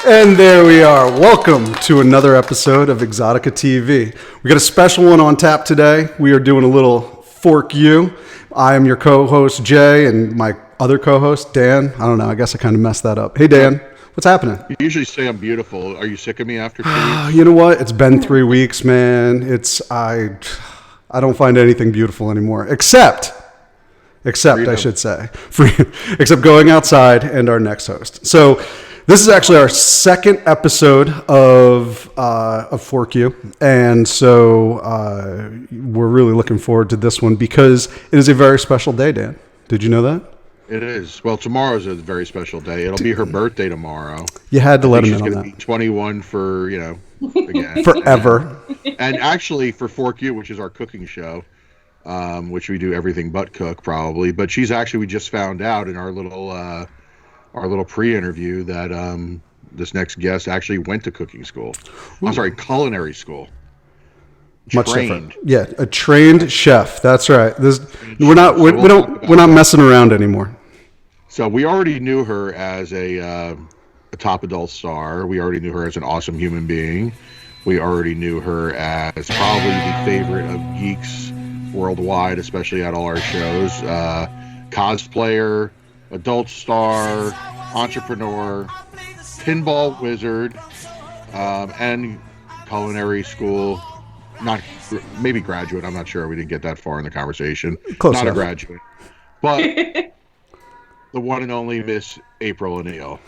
And there we are. Welcome to another episode of Exotica TV. We got a special one on tap today. We are doing a little Fork You. I am your co-host, Jay, and my other co-host, Dan. I don't know. I guess I kind of messed that up. Hey, Dan. What's happening? You usually say I'm beautiful. Are you sick of me after 2 weeks? You know what? It's been 3 weeks, man. I don't find anything beautiful anymore. Except Freedom. I should say. Except going outside and our next host. So this is actually our second episode of Fork You. And so we're really looking forward to this one because it is a very special day, Dan. Did you know that? It is. Well, tomorrow's a very special day. It'll be her birthday tomorrow. You had to let him in on that. She's going to be 21 for, again. Forever. And actually for Fork You, which is our cooking show, which we do everything but cook probably. But we just found out in our little pre-interview that this next guest actually went to cooking school. Ooh. I'm sorry, culinary school. Much Trained. different. Yeah, a trained chef. That's right. We're not messing around anymore. So we already knew her as a top adult star. We already knew her as an awesome human being. We already knew her as probably the favorite of geeks worldwide, especially at all our shows. Cosplayer, adult star, entrepreneur, pinball wizard, and culinary school. Maybe graduate. I'm not sure. We didn't get that far in the conversation. Close not enough. A graduate, but the one and only Miss April O'Neil.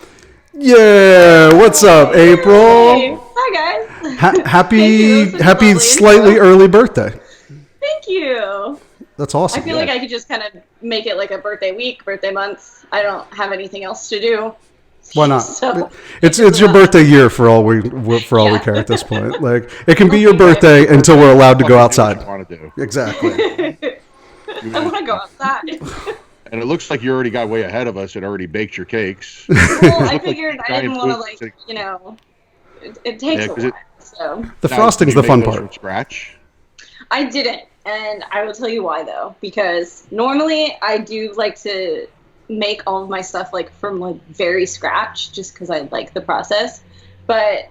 Yeah, what's up, April? Hey. Hi guys. Happy slightly early birthday. Thank you. That's awesome. I feel like I could just kind of make it like a birthday week, birthday month. I don't have anything else to do. Why not? So, it's your birthday year for all we care at this point. Like it can be your birthday until we're allowed to go outside. Want to do. Exactly. I want to go outside. And it looks like you already got way ahead of us and already baked your cakes. Well, I figured I didn't want to it takes a while. So the frosting's the fun part. From scratch? I didn't, and I will tell you why though. Because normally I do like to make all of my stuff from very scratch, just because I like the process. But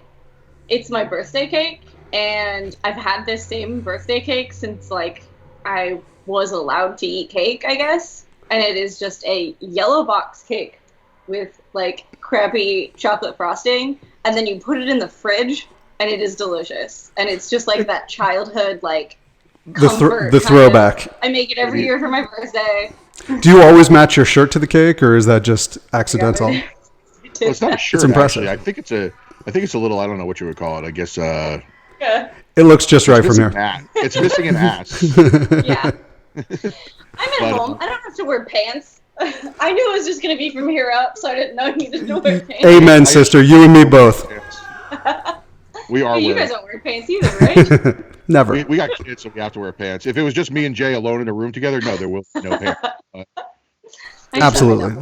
it's my birthday cake, and I've had this same birthday cake since I was allowed to eat cake, I guess. And it is just a yellow box cake with crappy chocolate frosting, and then you put it in the fridge, and it is delicious. And it's just that childhood the throwback. I make it every year for my birthday. Do you always match your shirt to the cake, or is that just accidental? Well, it's not a shirt. It's impressive. Actually. I think it's a little. I don't know what you would call it. I guess. Yeah. It looks just right from here. It's missing an ass. Yeah. I'm at home. I don't have to wear pants. I knew it was just going to be from here up, so I didn't know I needed to wear pants. Amen, sister. You and me both. We are. You guys don't wear pants either, right? Never. We got kids, so we have to wear pants. If it was just me and Jay alone in a room together, no, there will be no pants. Absolutely.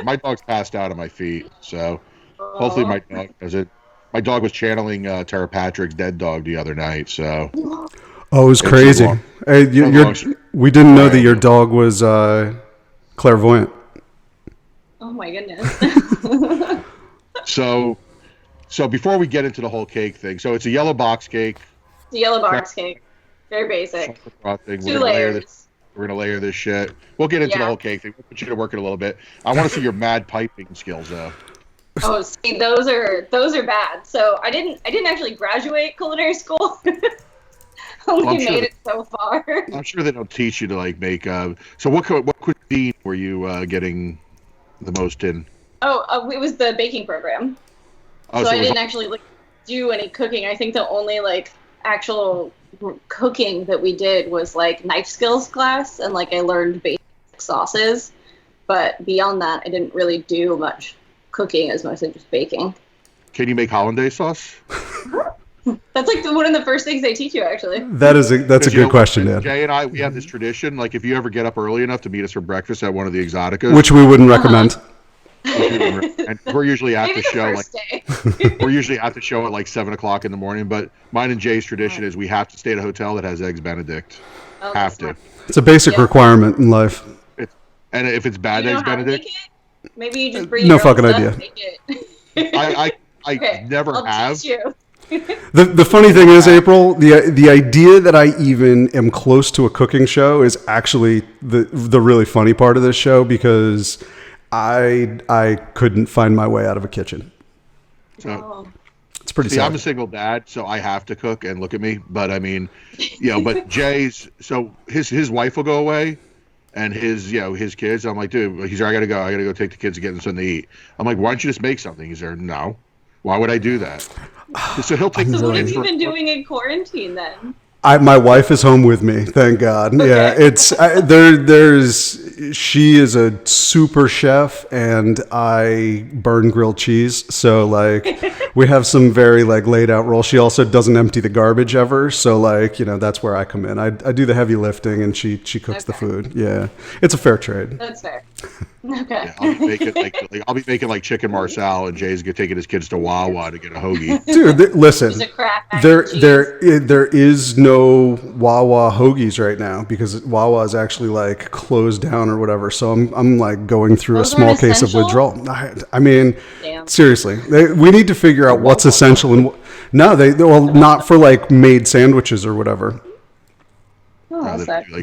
My dog's passed out on my feet, so hopefully my dog does it. My dog was channeling Tara Patrick's dead dog the other night, so. Oh, it was crazy. Hey, we didn't know that your dog was clairvoyant. Oh my goodness. So before we get into the whole cake thing, so it's a yellow box cake. It's a yellow box cake. Very basic. Two layers. We're going to layer this shit. We'll get into the whole cake thing. We'll put you to work it a little bit. I want to see your mad piping skills, though. Oh, see, those are bad. So I didn't actually graduate culinary school. Only made it so far. I'm sure they don't teach you to make. So what cuisine were you getting the most in? Oh, it was the baking program. So I didn't actually do any cooking. I think the only actual cooking that we did was knife skills class, and I learned basic sauces. But beyond that, I didn't really do much cooking, as mostly just baking. Can you make hollandaise sauce? That's one of the first things they teach you, actually. That's a good question, Dan. Jay and I, we have this tradition. If you ever get up early enough to meet us for breakfast at one of the Exoticas, which we wouldn't recommend. And we're usually at Maybe the show day. We're usually at the show at 7:00 in the morning. But mine and Jay's tradition is we have to stay at a hotel that has eggs Benedict. Have to. It's a basic requirement in life. And if it's bad eggs Benedict, maybe you just bring no your fucking own idea. stuff, make it. I Okay, never I'll have. teach you. The funny thing is, April, the idea that I even am close to a cooking show is actually the really funny part of this show, because I couldn't find my way out of a kitchen. So, Oh. It's pretty see, sad. I'm a single dad, so I have to cook, and look at me. But I mean, but Jay's, so his wife will go away, and his kids. I'm like, dude, he's like, I gotta go take the kids to get them something to eat. I'm like, why don't you just make something? He's there, no. Why would I do that? So he'll take So the what have kids you for. been doing in quarantine then? My wife is home with me, thank God. Okay. Yeah, it's she is a super chef, and I burn grilled cheese. So like, we have some very like laid out roles. She also doesn't empty the garbage ever. So like, that's where I come in. I do the heavy lifting, and she cooks the food. Yeah, it's a fair trade. That's fair. Okay. Yeah, I'll be making like chicken marsala, and Jay's taking his kids to Wawa to get a hoagie. Dude, listen, Just a Kraft mac there and cheese. there is no Wawa hoagies right now, because Wawa is actually like closed down or whatever. So I'm like going through Those a small aren't case of essential? withdrawal. I mean, Damn. seriously, we need to figure out what's essential and no, not for like made sandwiches or whatever. Oh, that's sad. They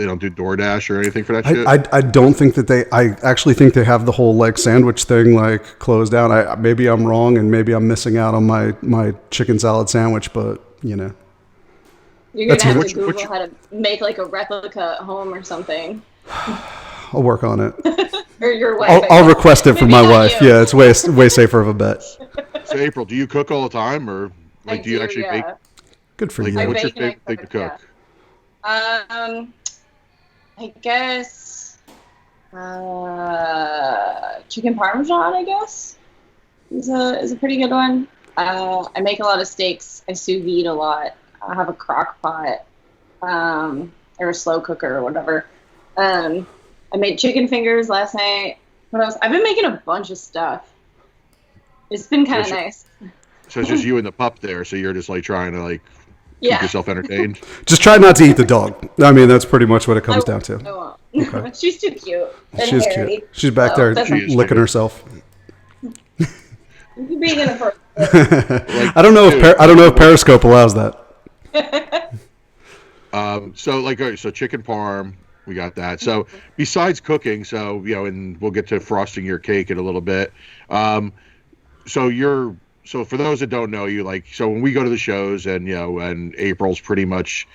don't do DoorDash or anything for that shit. I don't think that I actually think they have the whole like sandwich thing like closed down. Maybe I'm wrong, and maybe I'm missing out on my chicken salad sandwich, but You're gonna That's have which- to Google which- how to make like a replica at home or something. I'll work on it. Or your wife. I'll request it from Maybe my not wife. you. Yeah, it's way safer of a bet. So April, do you cook all the time, or I do you actually yeah. make? Good for Like, you. I what's your bake and I favorite thing to cook, cook? I guess chicken parmesan. I guess is a pretty good one. I make a lot of steaks. I sous vide a lot. I have a crock pot, or a slow cooker or whatever. I made chicken fingers last night. What else? I've been making a bunch of stuff. It's been kind of nice. So it's just you and the pup there. So you're just like trying to like keep Yeah. yourself entertained. Just try not to eat the dog. I mean, that's pretty much what it comes down to. I won't. Okay. She's too cute. And She's hairy. cute. She's back So there that's- She is licking cute. herself. You're being inappropriate. I don't know if Periscope allows that. So chicken parm, we got that. So besides cooking, and we'll get to frosting your cake in a little bit. So for those that don't know you, so when we go to the shows, and April's pretty much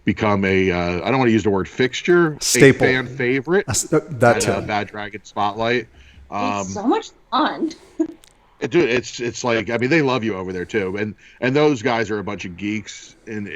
become I don't want to use the word fixture, Staple. a fan favorite That at too. Bad Dragon Spotlight. It's so much fun. Dude, it's like, I mean, they love you over there too, and those guys are a bunch of geeks, and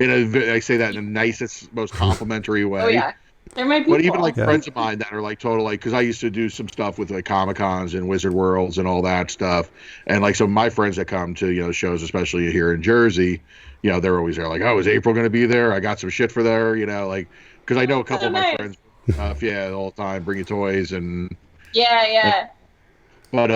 I say that in the nicest, most complimentary way. Oh yeah, they're my people. But even Yeah. friends of mine that are like total, because I used to do some stuff with like Comic Cons and Wizard Worlds and all that stuff, and like some of my friends that come to shows, especially here in Jersey, they're always there like, oh, is April going to be there? I got some shit for there, because I know a couple of my nice. friends, all the time, bring you toys and. Yeah. But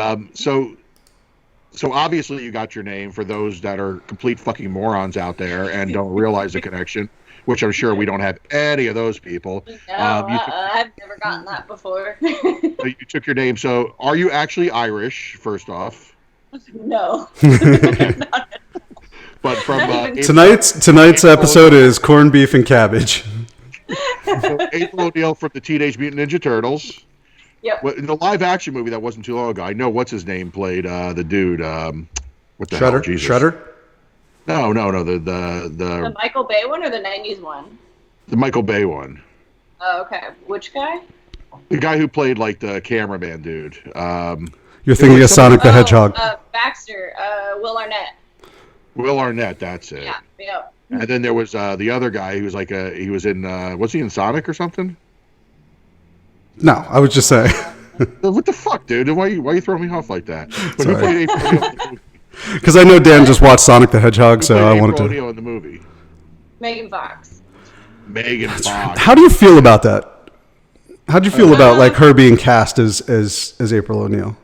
so obviously you got your name for those that are complete fucking morons out there and don't realize the connection, which I'm sure we don't have any of those people. No, You I've never gotten that before. you took your name. So are you actually Irish? First off, No. but from Tonight's episode is corned beef and cabbage. April O'Neil from the Teenage Mutant Ninja Turtles. Yep. In the live action movie that wasn't too long ago, I know what's his name played the dude. What the Shredder. hell? Jesus. Shredder. No. The Michael Bay one or the 90s one? The Michael Bay one. Oh, okay. Which guy? The guy who played like the cameraman dude. You're thinking of Sonic the Hedgehog. Baxter. Will Arnett. Will Arnett, that's it. Yeah. And then there was the other guy who was he was in was he in Sonic or something? No, I was just saying. What the fuck, dude? Why you throwing me off like that? But who Sorry. played April O'Neil in the movie? Because I know Dan just watched Sonic the Hedgehog, Who so played I April wanted to. O'Neil in the movie? Megan Fox. Megan Fox. How do you feel about that? How do you feel about like her being cast as April O'Neil?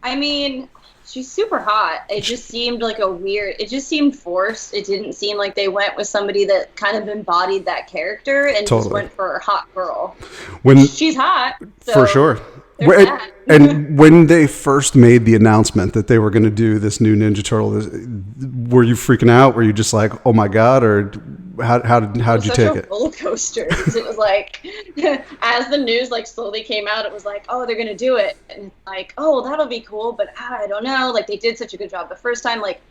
I mean, she's super hot. It just seemed like it just seemed forced. It didn't seem like they went with somebody that kind of embodied that character and just Totally. went for a hot girl. When She's hot. So, for sure. They're bad. And when they first made the announcement that they were going to do this new Ninja Turtle, were you freaking out? Were you just like, oh my God? Or how did you take it? It was such a roller coaster, because it was like, as the news like slowly came out, it was like, oh, they're going to do it. And like, oh, that'll be cool. But I don't know. Like, they did such a good job the first time. Like,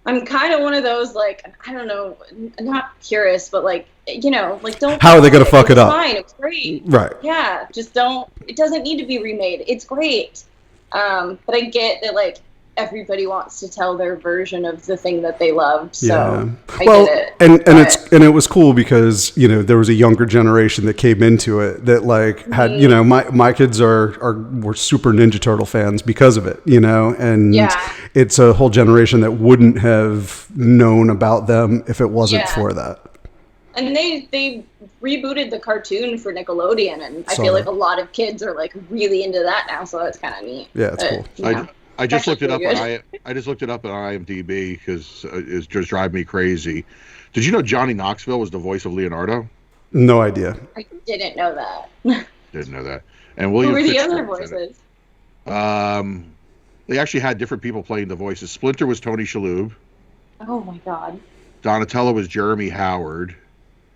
I'm kind of one of those, like, I don't know, not curious, but like, you know, like, don't. How are they going to fuck it up? It's fine. It's great. Right. Yeah. Just don't. It doesn't need to be remade. It's great. But I get that, like, everybody wants to tell their version of the thing that they loved. So I get it. And it was cool because, you know, there was a younger generation that came into it that like had, you know, my kids were super Ninja Turtle fans because of it, you know, and it's a whole generation that wouldn't have known about them if it wasn't for that. And they rebooted the cartoon for Nickelodeon, and I feel like a lot of kids are like really into that now, so that's kind of neat. Yeah, it's cool. You know. I just looked it up on IMDb because it's just driving me crazy. Did you know Johnny Knoxville was the voice of Leonardo? No idea. I didn't know that. Didn't know that. And William Who were the Fichtner other voices? They actually had different people playing the voices. Splinter was Tony Shalhoub. Oh my God. Donatello was Jeremy Howard.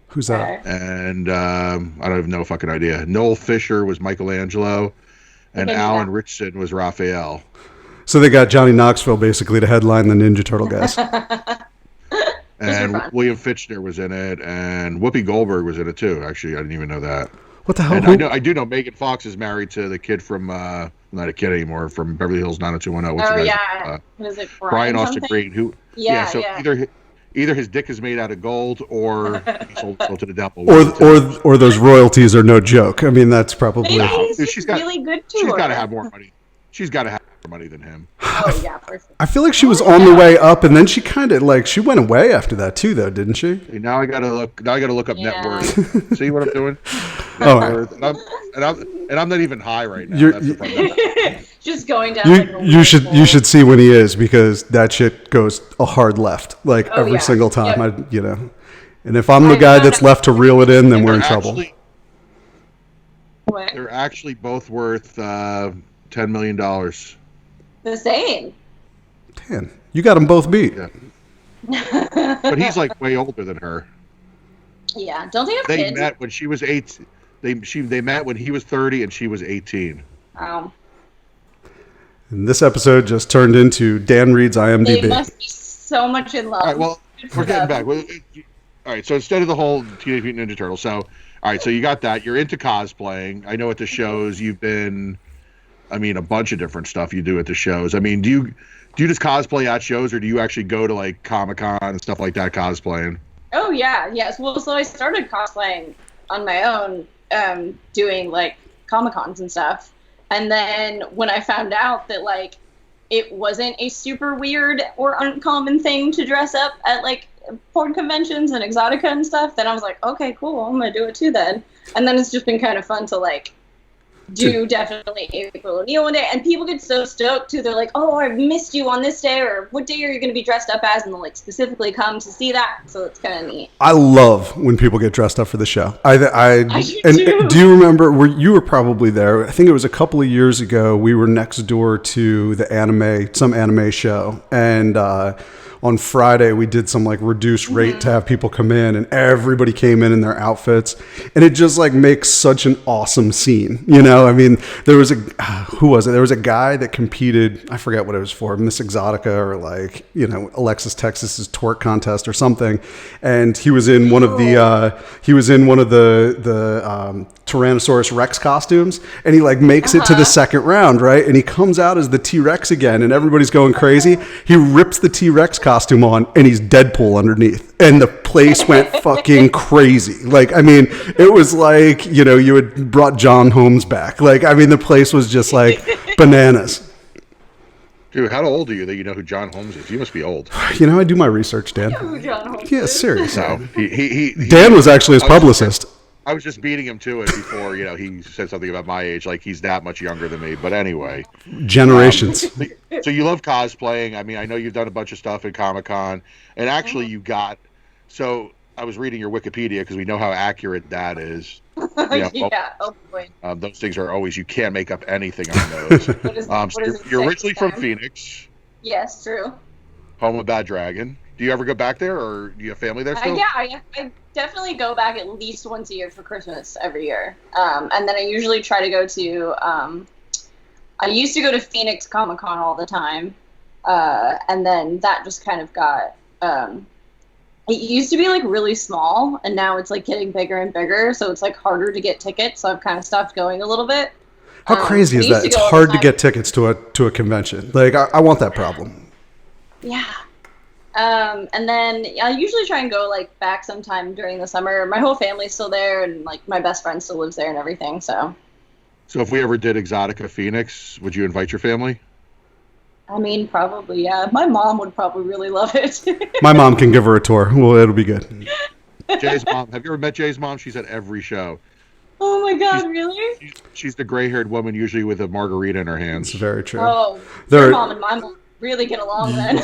Who's that? And I don't even know a fucking idea. Noel Fisher was Michelangelo, and Alan Richardson was Raphael. So they got Johnny Knoxville basically to headline the Ninja Turtle guys. And William Fichtner was in it, and Whoopi Goldberg was in it too. Actually, I didn't even know that. What the hell? And I do know Megan Fox is married to the kid from not a kid anymore, from Beverly Hills 90210. Was it Brian Austin something? Green? Either his dick is made out of gold, or he sold to the devil. Or those royalties are no joke. I mean, that's probably. She's really good to her. She's got to have more money. She's got to have more money than him. Oh yeah, for sure. I feel like she was on the way up, and then she kind of like she went away after that too, though, didn't she? Now I gotta look up net worth. See what I'm doing? Oh, and I'm not even high right now. That's the problem. Just going down. You should see when he is, because that shit goes a hard left like every single time. Yep. And if I'm the guy that's left to reel it in, then we're in trouble. What? They're actually both worth $10 million. The same. 10. You got them both beat. Yeah. But he's like way older than her. Yeah. Don't they have kids? They met when she was 8. They met when he was 30 and she was 18. Wow. And this episode just turned into Dan Reed's IMDb. They must be so much in love. All right, well, we're getting back. All right, so instead of the whole Teenage Mutant Ninja Turtle, all right, so you got that. You're into cosplaying. I know at the shows you've been, a bunch of different stuff you do at the shows. Do you just cosplay at shows, or do you actually go to like Comic-Con and stuff like that cosplaying? Oh yeah, yes. Well, so I started cosplaying on my own, doing like Comic-Cons and stuff. And then when I found out that like it wasn't a super weird or uncommon thing to dress up at like porn conventions and Exotica and stuff, then I was like, okay, cool, I'm gonna do it too then. And then it's just been kind of fun to like do definitely April O'Neil one day, and people get so stoked too. They're like, oh, I missed you on this day, or what day are you going to be dressed up as, and they'll like specifically come to see that. So it's kind of neat. I love when people get dressed up for the show. I do too. Do you remember? You were probably there. I think it was a couple of years ago. We were next door to some anime show, and on Friday we did some like reduced rate to have people come in, and everybody came in their outfits, and it just like makes such an awesome scene. There was who was it? There was a guy that competed, I forget what it was for, Miss Exotica or like, Alexis Texas's twerk contest or something, and he was in one of the Tyrannosaurus Rex costumes, and he like makes it to the second round, right? And he comes out as the T-Rex again, and everybody's going crazy. He rips the T-Rex costume on, and he's Deadpool underneath, and the place went fucking crazy. Like, it was like, you had brought John Holmes back. Like, the place was just like bananas. Dude, how old are you that you know who John Holmes is? You must be old. I do my research, Dan. You know who John Holmes Yeah, is? seriously. No, Dan was actually his publicist. I was just beating him to it before, he said something about my age, like he's that much younger than me. But anyway. Generations. So you love cosplaying. I know you've done a bunch of stuff at Comic-Con. And actually so I was reading your Wikipedia because we know how accurate that is. Yeah, well, Yeah. Oh boy. those things are always, you can't make up anything on those. What is it You're say originally this from time? Phoenix, Yes, true. home of Bad Dragon. Do you ever go back there, or do you have family there still? Yeah, I definitely go back at least once a year for Christmas every year. And then I usually try to go to. I used to go to Phoenix Comic Con all the time, and then that just kind of got. It used to be like really small, and now it's like getting bigger and bigger. So it's like harder to get tickets. So I've kind of stopped going a little bit. How crazy I is used that? to It's go all the hard to time. get tickets to a convention. Like I want that problem. Yeah. And then I usually try and go like back sometime during the summer. My whole family's still there, and like my best friend still lives there and everything. So, So if we ever did Exotica Phoenix, would you invite your family? I mean, probably, yeah. My mom would probably really love it. My mom can give her a tour. Well, it'll be good. Jay's mom. Have you ever met Jay's mom? She's at every show. Oh my God, really? She's the gray-haired woman, usually with a margarita in her hands. It's very true. Oh, There- your mom and mine will really get along then.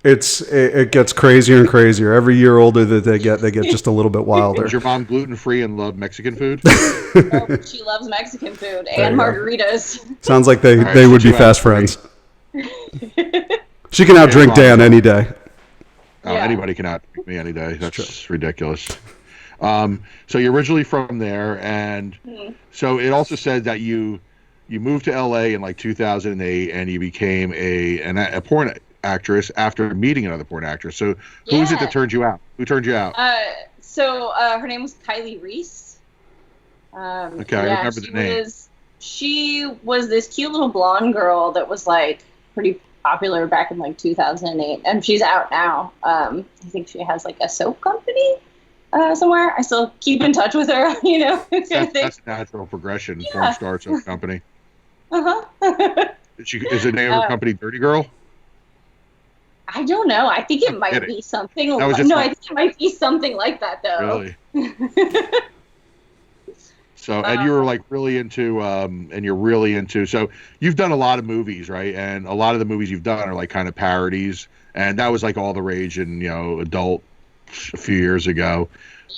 It gets crazier and crazier every year. Older that they get just a little bit wilder. Is your mom gluten-free and love Mexican food? Oh, she loves Mexican food and you go. margaritas. Sounds like they right, would be so 2 out of fast 3. friends. She can outdrink Mom. Dan any day. Oh, Yeah. anybody can outdrink me any day. That's ridiculous. So you're originally from there, and so it also said that you moved to LA in like 2008, and you became a porn actress after meeting another porn actress. So who is it Yeah. that turned you out? Who turned you out? So her name was Kylie Reese. Okay, I remember the name. She was this cute little blonde girl that was like pretty popular back in like 2008, and she's out now. I think she has like a soap company somewhere. I still keep in touch with her, you know. That's a natural progression. Yeah. Porn star soap company. Uh-huh. Is the name of her company Dirty Girl? I don't know. I think it might kidding. be something. That was just I like- think it might be something like that though. Really? So, and you were like really into, and you're really into, so you've done a lot of movies, right? And a lot of the movies you've done are like kind of parodies. And that was like all the rage in, adult a few years ago.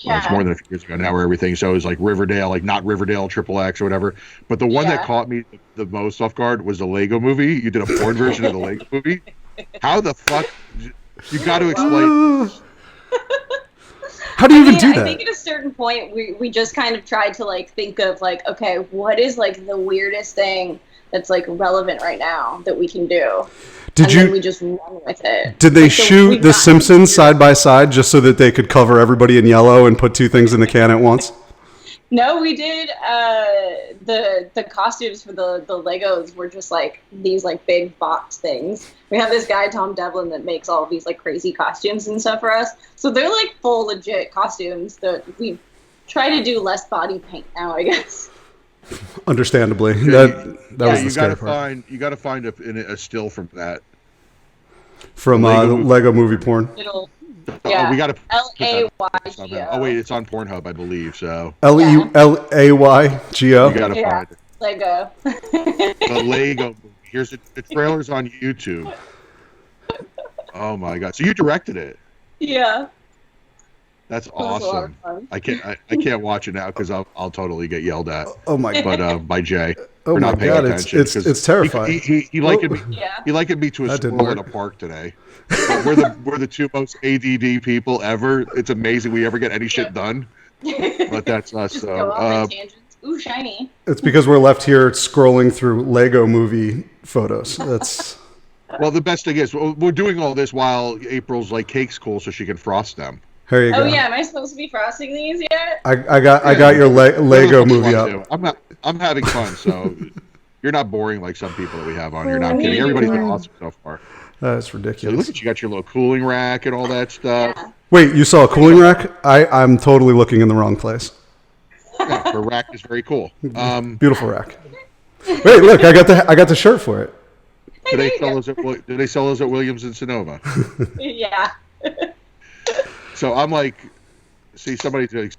Well, it's Yeah. more than a few years ago now where everything. So it was like Riverdale, like not Riverdale, XXX or whatever. But the one that Yeah. caught me the most off guard was the Lego movie. You did a porn version of the Lego movie. How the fuck? You got to explain. How do you even I do mean, that? I think at a certain point we just kind of tried to like think of like, okay, what is like the weirdest thing that's like relevant right now that we can do? Then we just run with it. Did they Like, so shoot we've The gotten Simpsons weird- side by side just so that they could cover everybody in yellow and put two things in the can at once? No, we did. The costumes for the Legos were just like these like big box things. We have this guy Tom Devlin that makes all of these like crazy costumes and stuff for us. So they're like full legit costumes that we try to do less body paint now, I guess. Understandably, Yeah, that was the you scary gotta part. find a still from that. From Lego the Lego movie porn. It'll Oh, we gotta LAYGO. Oh wait, it's on Pornhub, I believe. So LELAYGO. you gotta Yeah. find it. Lego. The Lego movie. Here's the trailer's on YouTube. Oh my god! So you directed it? Yeah. That's That was a lot of awesome. fun. I can't watch it now because I'll totally get yelled at. Oh my god! But by Jay Oh for my not paying god! attention. It's 'cause terrifying. He likened me. Yeah. He likened me to a That didn't squirrel in a work. park today. But we're the two most ADD people ever. It's amazing we ever get any shit done. But that's us. Just So go off on tangents. Ooh, shiny. It's because we're left here scrolling through Lego movie photos. That's well, the best thing is we're doing all this while April's like cake's cool, so she can frost them. here you go. Oh yeah, am I supposed to be frosting these yet? I got your Lego movie up. I'm having fun, so you're not boring like some people that we have on here. Not Oh, kidding. yeah. Everybody's been awesome so far. That's So look ridiculous. at you got your little cooling rack and all that stuff. Yeah. Wait, you saw a cooling rack? I'm totally looking in the wrong place. Yeah, the rack is very cool. Beautiful rack. Wait, look, I got the shirt for it. Do they there you sell go. those at Williams and Sonoma? Yeah. So I'm like, see,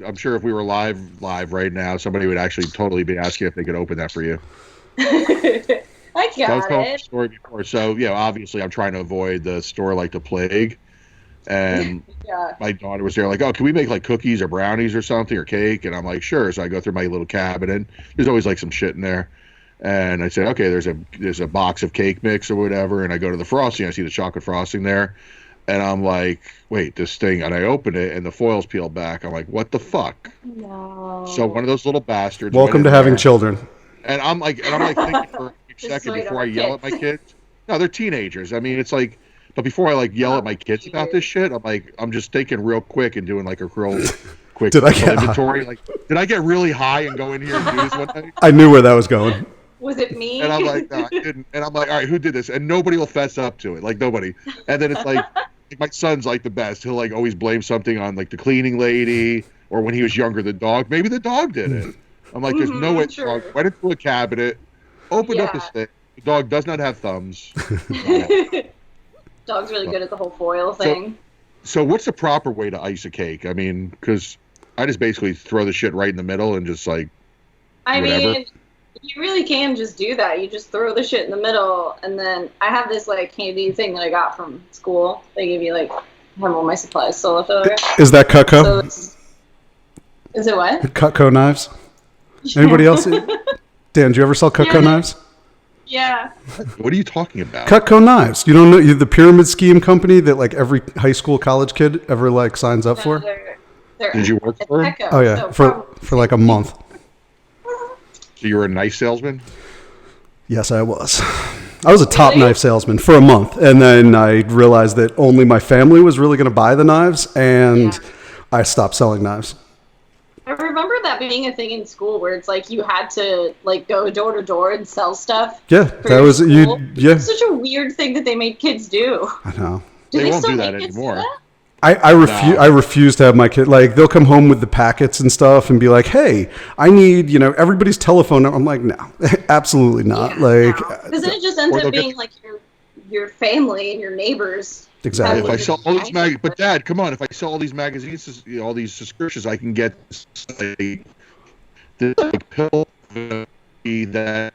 I'm sure if we were live right now, somebody would actually totally be asking if they could open that for you. I So I was got telling the it. story before. So yeah, obviously I'm trying to avoid the store like the plague. And my daughter was there like, oh, can we make like cookies or brownies or something or cake? And I'm like, sure. So I go through my little cabinet. There's always like some shit in there. And I said, okay, there's a box of cake mix or whatever. And I go to the frosting. I see the chocolate frosting there. And I'm like, wait, this thing. And I open it and the foil's peeled back. I'm like, what the fuck? No. So one of those little bastards. Welcome to having children. And I'm like thinking for a second before I yell at my kids. No, they're teenagers. I mean, it's like, but before I like yell at my kids about this shit, I'm just thinking real quick and doing like a real quick inventory. Like, did I get really high and go in here and do this one day? I knew where that was going. Was it me? And I'm like, no, I didn't. And I'm like, all right, who did this? And nobody will fess up to it. Like nobody. And then it's like my son's like the best. He'll like always blame something on like the cleaning lady, or when he was younger, the dog. Maybe the dog did it. I'm like, there's no way. Sure. Dog went into a cabinet, opened up his thing. The dog does not have thumbs. Dog's really good at the whole foil thing. So what's the proper way to ice a cake? I mean, because I just basically throw the shit right in the middle and just like whatever. mean, you really can just do that. You just throw the shit in the middle, and then I have this like handy thing that I got from school. They give you like, I have all my supplies still left over. Is that Cutco? So is it what? Cutco knives? Anybody else? Dan, do you ever sell Cutco knives? Yeah. What are you talking about? Cutco knives. You don't know the pyramid scheme company that like every high school, college kid ever like signs up for? Did you work for them? Oh yeah, for like a month. So you were a knife salesman? Yes, I was. I was a top knife salesman for a month, and then I realized that only my family was really going to buy the knives, and I stopped selling knives. I remember that being a thing in school where it's like you had to like go door to door and sell stuff. Yeah, that was you. Yeah, it's such a weird thing that they made kids do. I know. They won't do that anymore. I refuse to have my kid, like, they'll come home with the packets and stuff and be like, hey, I need, everybody's telephone number. I'm like, no, absolutely not. Because then it just ends up being like your family and your neighbors. Exactly. If I sell all these but Dad, come on, if I sell all these magazines, all these subscriptions, I can get this like pill that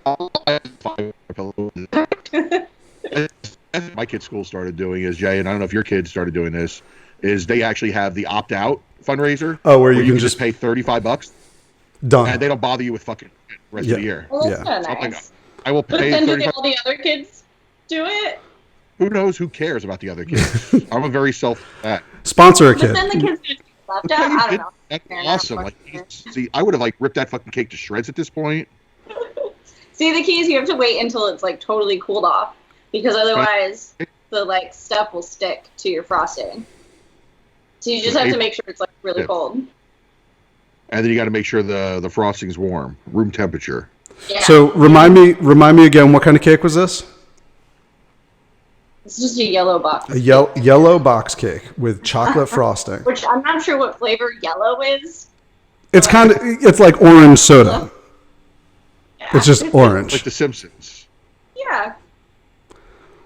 also is my kid's school started doing is, Jay, and I don't know if your kids started doing this, is they actually have the opt-out fundraiser. Oh, where you can just pay $35. Done. And they don't bother you with fucking rest of the year. Well, that's kind of nice. I will pay. But then do all the other kids do it? Who knows? Who cares about the other kids? I'm a very sponsor a kid. But then the kids just left out. I don't know. That's awesome. Like, see, I would have like ripped that fucking cake to shreds at this point. See, the key is you have to wait until it's like totally cooled off, because otherwise the like stuff will stick to your frosting. So you just have to make sure it's like really cold. And then you got to make sure the frosting's warm, room temperature. Yeah. So remind me again, what kind of cake was this? It's just a yellow box. A yellow box cake with chocolate frosting. Which I'm not sure what flavor yellow is. It's it's like orange soda. Yeah. It's just orange. Like The Simpsons. Yeah.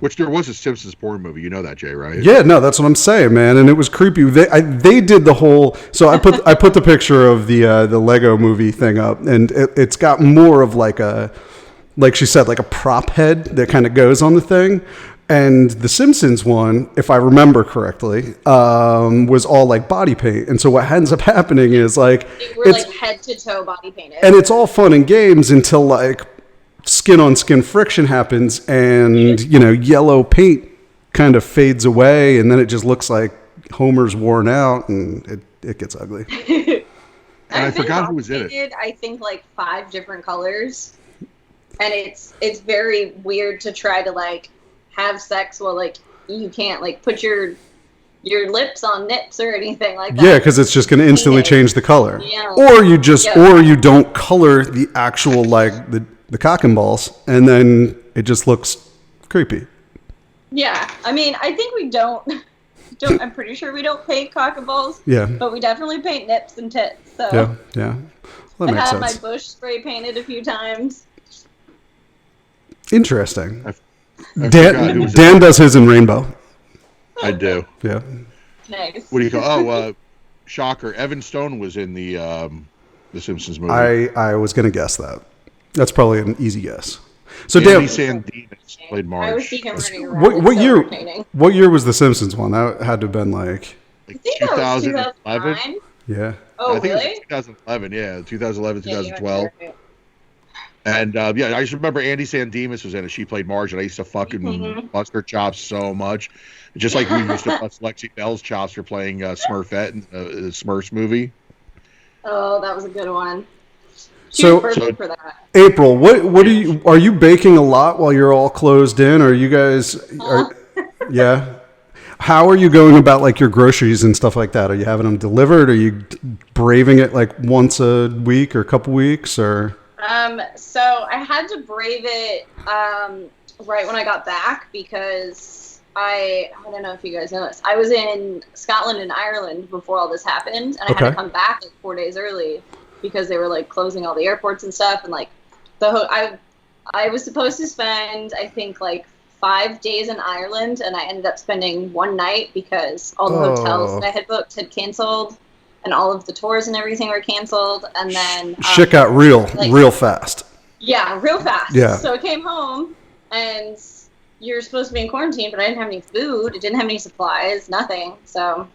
Which there was a Simpsons porn movie. You know that, Jay, right? Yeah, no, that's what I'm saying, man. And it was creepy. They did the whole. So I put the picture of the Lego movie thing up, and it's got more of like she said, like a prop head that kind of goes on the thing. And the Simpsons one, if I remember correctly, was all like body paint. And so what ends up happening is like it's like head to toe body painted. And it's all fun and games until like skin on skin friction happens, and yellow paint kind of fades away, and then it just looks like Homer's worn out, and it gets ugly. And I forgot who was in it. I think like 5 different colors, and it's very weird to try to like have sex while like you can't like put your lips on nips or anything like that. Yeah, because it's just going to instantly change the color. Yeah. Or you don't color the actual like the cock and balls, and then it just looks creepy. Yeah, I mean, I think we don't. I'm pretty sure we don't paint cock and balls. Yeah. But we definitely paint nips and tits. So yeah. Well, that makes I had sense. my bush spray painted a few times. Interesting. Dan does his in rainbow. I do. Yeah. Nice. What do you call? Oh, shocker! Evan Stone was in the Simpsons movie. I was gonna guess that. That's probably an easy guess. So Andy Dan, Sandemus played I would Marge. see him running around. what It's so year? entertaining. What year was the Simpsons one? That had to have been like, I think that was 2009. yeah. Oh, I think really? it was 2011. Yeah, 2011, Yeah, you might be 2012. right. And yeah, I just remember Andy Sandemus was in it. She played Marge, and I used to fucking Mhm. bust her chops so much. Just like we used to bust Lexi Bell's chops for playing Smurfette in the Smurfs movie. Oh, that was a good one. She So- was perfect for that. April, what are you baking a lot while you're all closed in? Are you guys? Yeah. How are you going about like your groceries and stuff like that? Are you having them delivered? Are you braving it like once a week or a couple weeks or? So I had to brave it right when I got back because I don't know if you guys know this. I was in Scotland and Ireland before all this happened, and I had to come back like 4 days early because they were like closing all the airports and stuff. And like I was supposed to spend I think like 5 days in Ireland, and I ended up spending one night because all the hotels that I had booked had canceled, and all of the tours and everything were canceled. And then Shit got real fast. Yeah, real fast. Yeah. So I came home, and you're supposed to be in quarantine, but I didn't have any food. I didn't have any supplies, nothing. So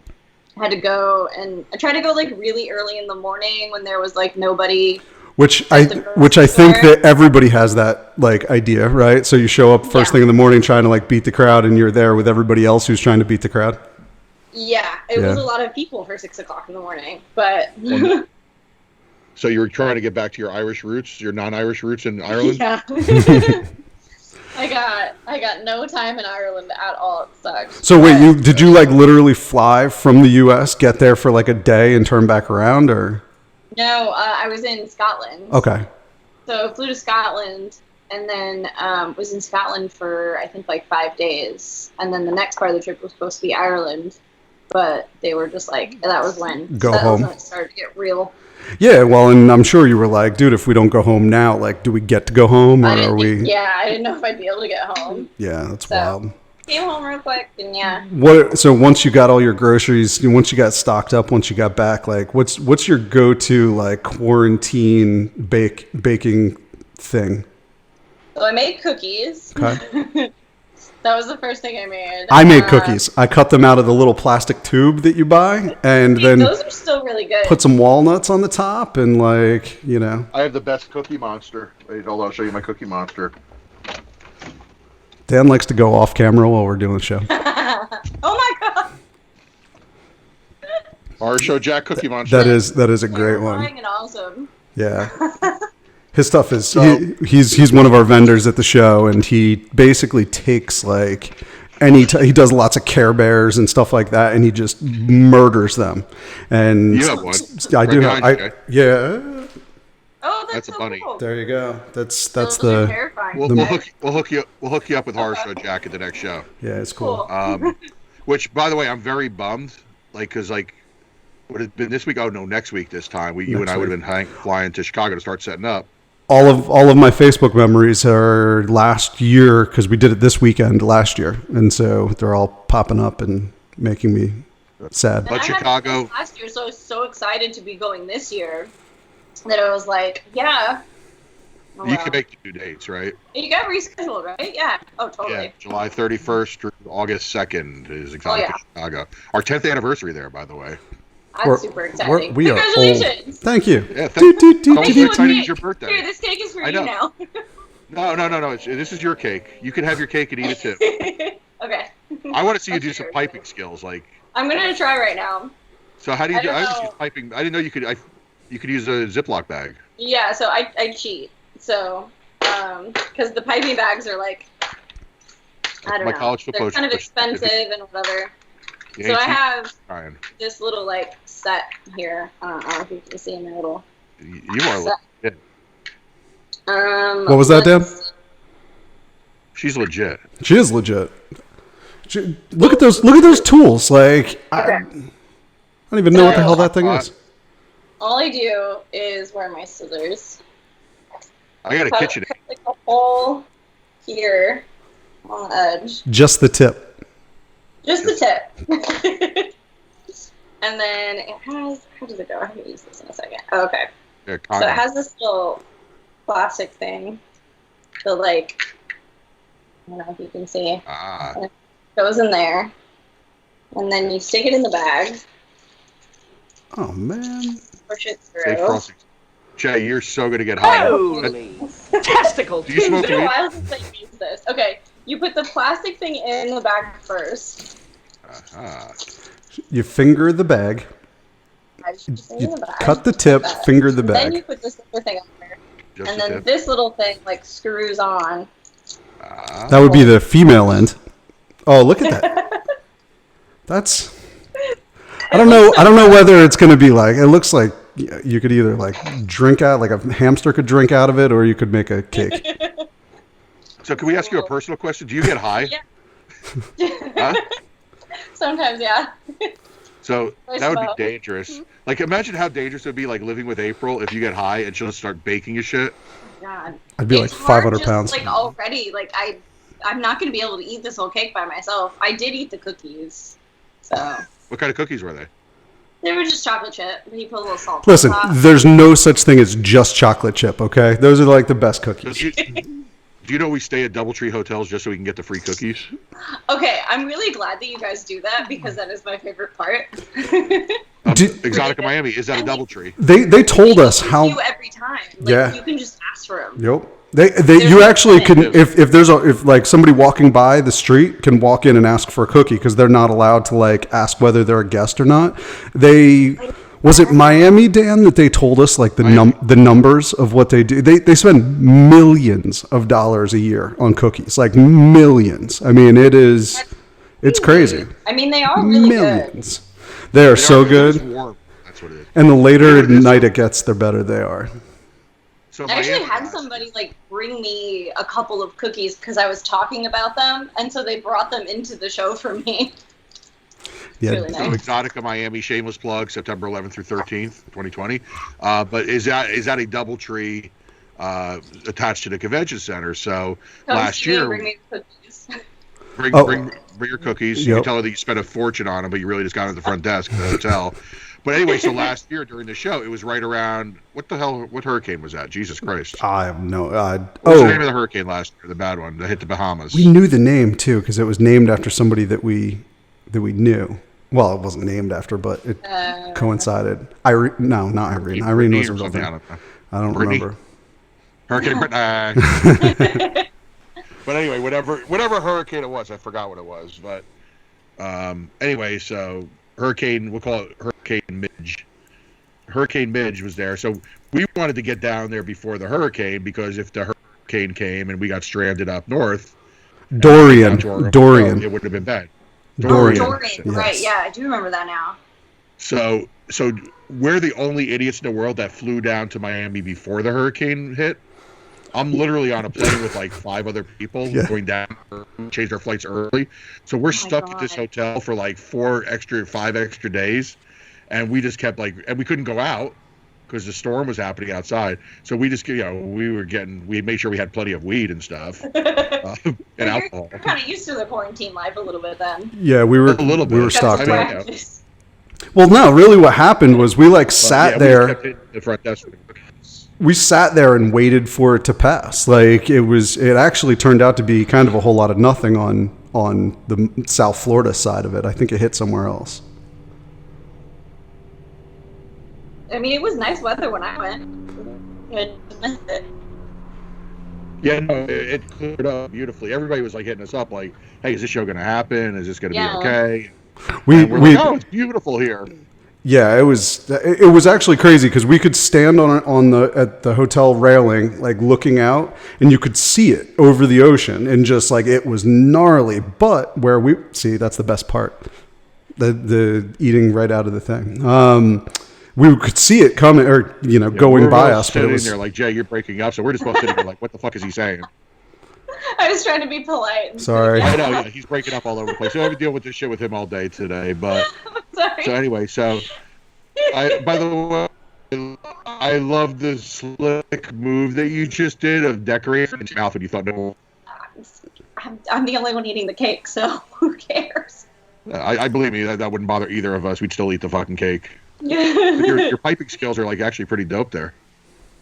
I had to go, and I tried to go like really early in the morning when there was like nobody. Which I think that everybody has that like idea, right? So you show up first thing in the morning trying to like beat the crowd, and you're there with everybody else who's trying to beat the crowd. Yeah, it was a lot of people for 6 o'clock in the morning, but. So you were trying to get back to your Irish roots, your non-Irish roots in Ireland? Yeah. I got no time in Ireland at all. It sucked. So wait, did you like literally fly from the U.S., get there for like a day, and turn back around, or? No, I was in Scotland. Okay. So I flew to Scotland, and then was in Scotland for I think like 5 days, and then the next part of the trip was supposed to be Ireland, but they were just like that was when Go that home. was when it started to get real. Yeah, well, and I'm sure you were like, dude, if we don't go home now, like, do we get to go home, or are we? Yeah, I didn't know if I'd be able to get home. Yeah, that's wild. Came home real quick, and yeah. So once you got all your groceries, once you got stocked up, once you got back, like, what's your go-to like quarantine baking thing? So I made cookies. Okay. That was the first thing I made. I made cookies. I cut them out of the little plastic tube that you buy, and then those are still really good. put some walnuts on the top, and like, you know. I have the best Cookie Monster. Wait, hold on, I'll show you my Cookie Monster. Dan likes to go off camera while we're doing the show. Oh my god! Our show Jack Cookie Monster. That is a great one. And awesome. Yeah. His stuff is he's one of our vendors at the show, and he basically takes like he does lots of Care Bears and stuff like that, and he just murders them. And you have one. I do have. Yeah. Oh, That's so a bunny. cool. There you go. That's Those are the terrifying. We'll hook you up with Horror Show Jack at the next show. yeah. It's cool. Which, by the way, I'm very bummed. Like, because like, would have been this week? Oh no, next week. This time, you and I would have been flying to Chicago to start setting up. All of my Facebook memories are last year because we did it this weekend last year, and so they're all popping up and making me sad. But Chicago last year, so I was so excited to be going this year that I was like, yeah. Oh, you can make 2 dates, right? You got rescheduled, right? Yeah. Oh, totally. Yeah, July 31st through August 2nd is Exotica Chicago. Our 10th anniversary there, by the way. That's super exciting. We are old. Congratulations. Thank you. Yeah, thank you. Thank you. Excited it's your birthday. Here, this cake is for I you know. now. No. This is your cake. You can have your cake and eat it too. Okay. I want to see you do some piping skills, like. I'm gonna try right now. So how do you do? I don't just know. use piping. I didn't know you could. You could use a Ziploc bag. Yeah, so I cheat. So, because the piping bags are like, I don't My know. college football They're kind of coach- expensive and whatever. You So ain't I cheating, have Ryan. this little like set here. I don't know if you can see in my little. You are. set. Legit. What was that, Dan? She's legit. She is legit. Look at those tools. Like I don't even know what the hell that thing is. All I do is wear my scissors. I got a Cut kitchen. like a hole here on the edge. Just the tip. Just the tip. And then it has, how does it go? I'm going to use this in a second. Oh, okay. Yeah, So it has this little plastic thing. the like, I don't know if you can see. Ah. And it goes in there, and then you stick it in the bag. Oh man. Push it Say through. frosting. Jay, you're so going to get high. Holy testicle! Do you smoke It's been a weed? while since I used this. Okay, you put the plastic thing in the bag first. You finger the bag. I just put it You in the bag. cut the tip, Like that. finger the And then you bag. put this other thing on there. Just And a then tip. this little thing like screws on. That would be the female end. Oh, look at that. That's. I don't know whether it's going to be like. It looks like you could either like drink out, like a hamster could drink out of it, or you could make a cake. So can we ask you a personal question? Do you get high? Yeah. Huh? Sometimes, yeah. So I that would smoke. be dangerous. Like, imagine how dangerous it would be, like, living with April if you get high and she'll just start baking your shit. God. I'd be It's like hard 500 just, pounds. Like already, like I'm not gonna be able to eat this whole cake by myself. I did eat the cookies, so What kind of cookies were they? they were just chocolate chip. But you put a little salt. Listen, on top. there's no such thing as just chocolate chip. Okay, those are like the best So cookies. do you know we stay at DoubleTree hotels just so we can get the free cookies? Okay, I'm really glad that you guys do that because that is my favorite part. Exotica Miami, is that a DoubleTree? They told us You how. do every time. Like, Yeah. You can just ask for them. Yep. You no actually can limit. if like somebody walking by the street can walk in and ask for a cookie because they're not allowed to like ask whether they're a guest or not. Was it Miami, Dan, that they told us like the numbers of what they do? They spend millions of dollars a year on cookies, like millions. I mean, it's crazy. I mean, they are really good. Millions. They are so It's good, warm. That's what it is. and the later Yeah, it is. night it gets, the better they are. So I actually Miami- had somebody like bring me a couple of cookies because I was talking about them, and so they brought them into the show for me. Yeah, Really So nice. Exotica Miami, shameless plug, September 11th through 13th, 2020. But is that a DoubleTree attached to the convention center? So Come last see me, year, bring me cookies. bring your cookies. You Yep. can tell her that you spent a fortune on them, but you really just got them at the front desk at the hotel. But anyway, so last year during the show, it was right around what hurricane was that? Jesus Christ! I have no. What was the name of the hurricane last year? The bad one that hit the Bahamas. We knew the name too because it was named after somebody that we knew. Well, it wasn't named after, but it coincided. Irene? No, not Irene. Irene was a or real something, thing. I I don't know. don't Brittany? remember. Hurricane Brittany. But anyway, whatever hurricane it was, I forgot what it was. But anyway, so we'll call it Hurricane Midge. Hurricane Midge was there. So we wanted to get down there before the hurricane because if the hurricane came and we got stranded up north, Dorian. down to our Dorian. hotel, it would have been bad. Dorian. Dorian, Yes. right? Yeah, I do remember that now. So we're the only idiots in the world that flew down to Miami before the hurricane hit. I'm literally on a plane with like 5 other people going down, changed our flights early. So we're stuck at this hotel for like 5 extra days. And we just kept and we couldn't go out because the storm was happening outside. So we just, we made sure we had plenty of weed and stuff and alcohol. You're kind of used to the quarantine life a little bit then. Yeah, we were A little bit. We were That's stocked why- up. Practice. Well, no, really, what happened was we like But, sat yeah, we there. just kept hitting the front desk. We sat there and waited for it to pass. Like it actually turned out to be kind of a whole lot of nothing on the South Florida side of it. I think it hit somewhere else. I mean, it was nice weather when I went. I missed it. Yeah, no, it cleared up beautifully. Everybody was like hitting us up, like, "Hey, is this show going to happen? Is this going to Yeah. be okay?" We And we're like, "Oh, it's beautiful here." Yeah, it was actually crazy because we could stand at the hotel railing, like looking out, and you could see it over the ocean, and just like it was gnarly. But that's the best part, the eating right out of the thing. We could see it coming, or going we're by all us, but sitting it was. there like, "Jay, you're breaking up," so we're just both sitting there like, "What the fuck is he saying?" I was trying to be polite. Sorry. I know, yeah, he's breaking up all over the place. So I have to deal with this shit with him all day today. But Sorry. so anyway, by the way, I love the slick move that you just did of decorating your mouth when you thought no. I'm the only one eating the cake, so who cares? I believe me, that wouldn't bother either of us. We'd still eat the fucking cake. They're, Your piping skills are like actually pretty dope there.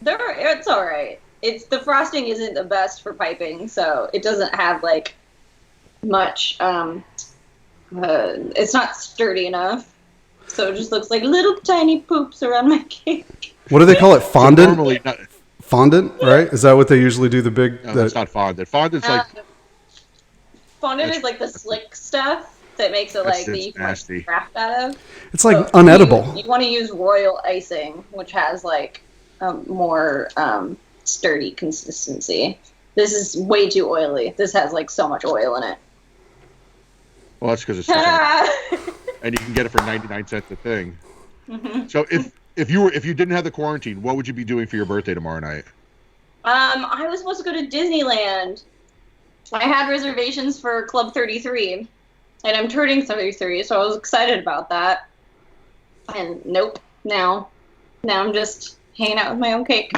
it's all right. the frosting isn't the best for piping, so it doesn't have like much. It's not sturdy enough, so it just looks like little tiny poops around my cake. What do they call it? Fondant? So normally, not, Fondant, right? Is that what they usually do? no, that's not fondant. Fondant's like Fondant is like the slick stuff that makes it like that you can like, craft out of. It's like So unedible. You want to use royal icing, which has like a more sturdy consistency. This is way too oily. This has like so much oil in it. well, that's because it's chicken. And you can get it for 99 cents a thing. Mm-hmm. So if you didn't have the quarantine, what would you be doing for your birthday tomorrow night? I was supposed to go to Disneyland. I had reservations for Club 33, and I'm turning 33, so I was excited about that. And nope, now I'm just hanging out with my own cake.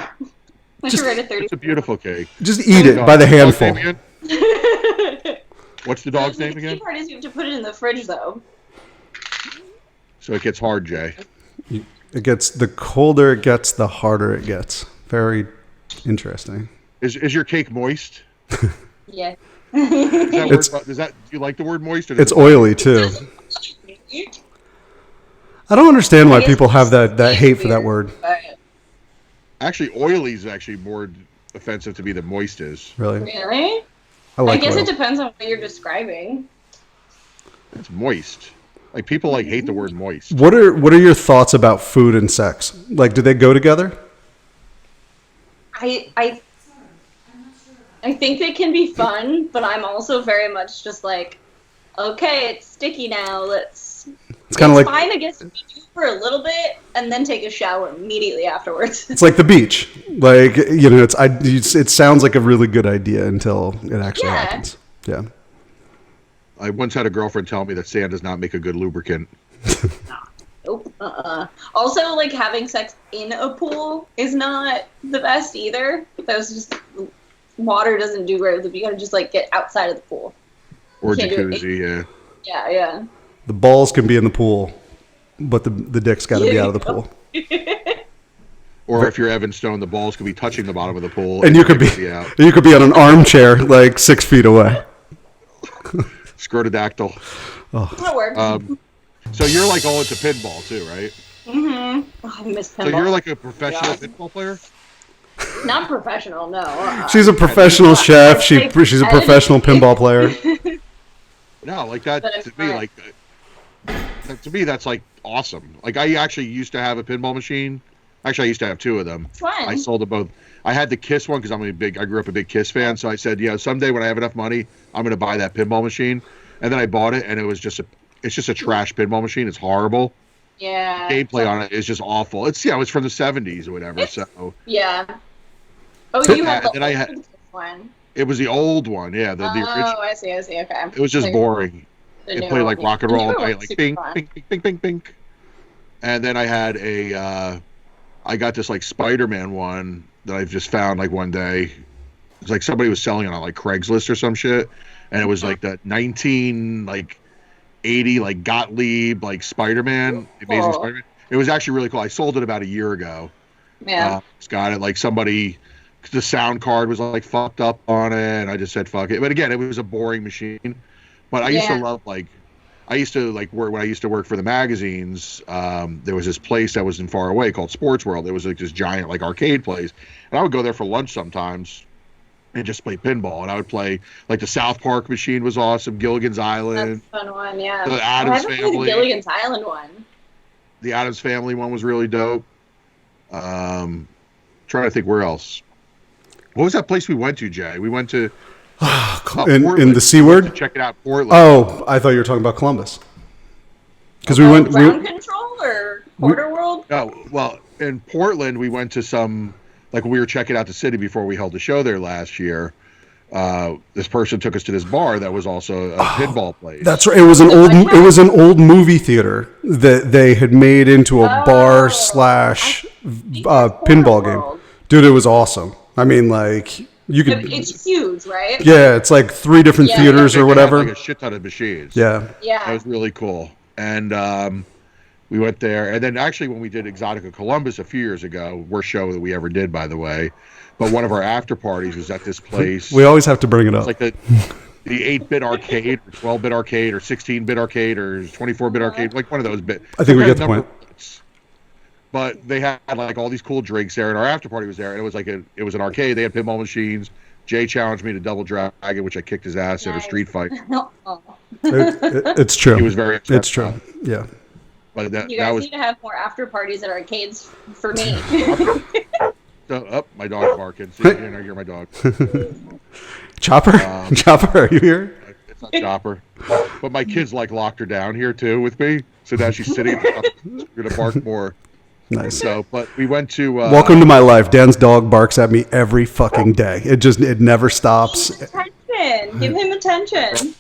I should write a 30. It's a beautiful cake. Just eat it by the handful. What's the dog's name The again? key part is you have to put it in the fridge, though. So it gets hard, Jay. It gets, the colder it gets, the harder it gets. Very interesting. Is your cake moist? Yeah. Do you like the word moist? Or It's oily too. I don't understand why people have that hate for that word. Actually, oily is actually more offensive to me than moist is. Really? Really? I guess oil. it depends on what you're describing. It's moist. Like people like hate the word moist. What are your thoughts about food and sex? Like, do they go together? I think they can be fun, but I'm also very much just like, okay, it's sticky now. It's kind of like fine, I guess, if you do for a little bit and then take a shower immediately afterwards. it's like the beach. Like, you know, it sounds like a really good idea until it actually happens. Yeah. I once had a girlfriend tell me that sand does not make a good lubricant. Nope. Also, like having sex in a pool is not the best either. That's just water doesn't do great with it. You gotta just like get outside of the pool. Or You can't do it. jacuzzi, yeah. Yeah. The balls can be in the pool, but the dick's got to be out of the pool. Or if you're Evan Stone, the balls could be touching the bottom of the pool. And you could be out. you could be on an armchair like 6 feet away. Scrotodactyl. That works. So you're like all into pinball too, right? Oh, I miss pinball. So you're like a professional pinball player? Not professional, no. She's a professional chef. She's a professional pinball player. No, like that But it's to me, fun. like to me, that's like awesome. Like I actually used to have a pinball machine. Actually, I used to have two of them. It's fun. I sold them both. I had the Kiss one because I grew up a big Kiss fan. So I said, yeah, someday when I have enough money, I'm going to buy that pinball machine. And then I bought it, and it's just a trash pinball machine. It's horrible. Yeah. Gameplay on it is just awful. It's it's from the 70s or whatever. So Yeah. Oh, So- you have and the then I had- old one. it was the old one, yeah, the original. Oh, I see. Okay. It was just Like, boring. the It new played like one. rock and The roll new all night, one's like super bing, fun. bing, bing, bing, bing, bing. And then I had I got this like Spider-Man one that I've just found like one day. It's like somebody was selling it on like Craigslist or some shit, and it was like the 1980 like Gottlieb like Spider-Man, Amazing Cool. Spider-Man. It was actually really cool. I sold it about a year ago. Yeah. Just got it like somebody. The sound card was like fucked up on it, and I just said fuck it. But again, it was a boring machine. But I used to love work when I used to work for the magazines. There was this place that was in far away called Sports World. It was like this giant like arcade place, and I would go there for lunch sometimes and just play pinball. And I would play like the South Park machine was awesome, Gilligan's Island, That's a fun one, yeah. the I Addams haven't played the Family. Gilligan's Island one. The Addams Family one was really dope. Trying to think where else. What was that place we went to, Jay? We went to in Portland. the C word. Check it out, Portland. Oh, I thought you were talking about Columbus. Because we went. Ground Control or Quarter World? No, well, in Portland, we went to some, like we were checking out the city before we held the show there last year. This person took us to this bar that was also a pinball place. That's right. It was an old movie theater that they had made into a bar / pinball game. World. Dude, it was awesome. I mean, like you could. It's huge, right? Yeah, it's like 3 different theaters They or had, whatever. like a shit ton of machines. Yeah. That Yeah. was really cool. And We went there, and then actually when we did Exotica Columbus a few years ago, worst show that we ever did, by the way. But one of our after parties was at this place. We always have to bring it up. It's like the 8-bit arcade, or 12-bit arcade, or 16-bit arcade, or 24-bit arcade, like one of those bit. I think we get the point. But they had like all these cool drinks there, and our after party was there, and it was like it was an arcade. They had pinball machines. Jay challenged me to Double Dragon, which I kicked his ass at a street fight. It's true. He was very upset. It's true. Yeah. But You guys need to have more after parties at arcades for me. My dog's barking. See, you hear my dog. Chopper? Chopper, are you here? It's not Chopper. But my kids locked her down here too with me. So now she's sitting at the top. She's going to bark more. Nice. So, but we went to... Welcome to my life. Dan's dog barks at me every fucking day. It never stops. Give him attention.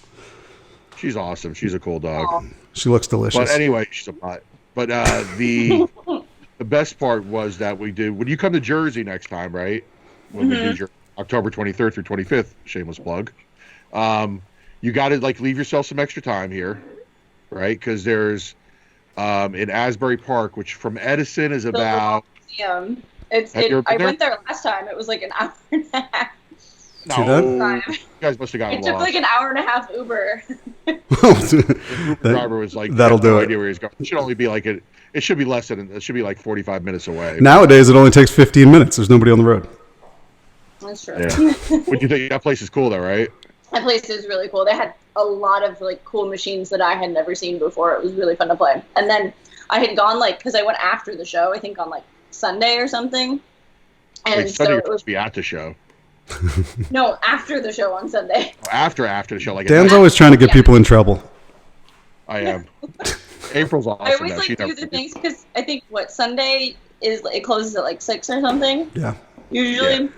She's awesome. She's a cool dog. Oh. She looks delicious. But anyway, she's a pot. But the best part was that we did... When you come to Jersey next time, right? When we do your October 23rd through 25th, shameless plug, you got to leave yourself some extra time here, right? Because there's... in Asbury Park, which from Edison is about... Museum. I went there last time. It was like an hour and a half. No, See that? you guys must have gotten It took lost. like an hour and a half Uber. The Uber driver was like, that'll do no it. idea where he's going. It should only be like it should be less than it should be like 45 minutes away. Nowadays, it only takes 15 minutes. There's nobody on the road. That's true. Yeah. What do you think? That place is cool, though, right? That place is really cool. They had a lot of cool machines that I had never seen before. It was really fun to play. And then I had gone because I went after the show. I think on Sunday or something. And Like, Sunday so you're it was supposed to be at the show. no after the show on Sunday. After the show, Dan's always trying to get people in trouble. I am. April's awesome. I always though. She do never the forgets. things because I think Sunday is it closes at 6 or something. Yeah. Usually. Yeah.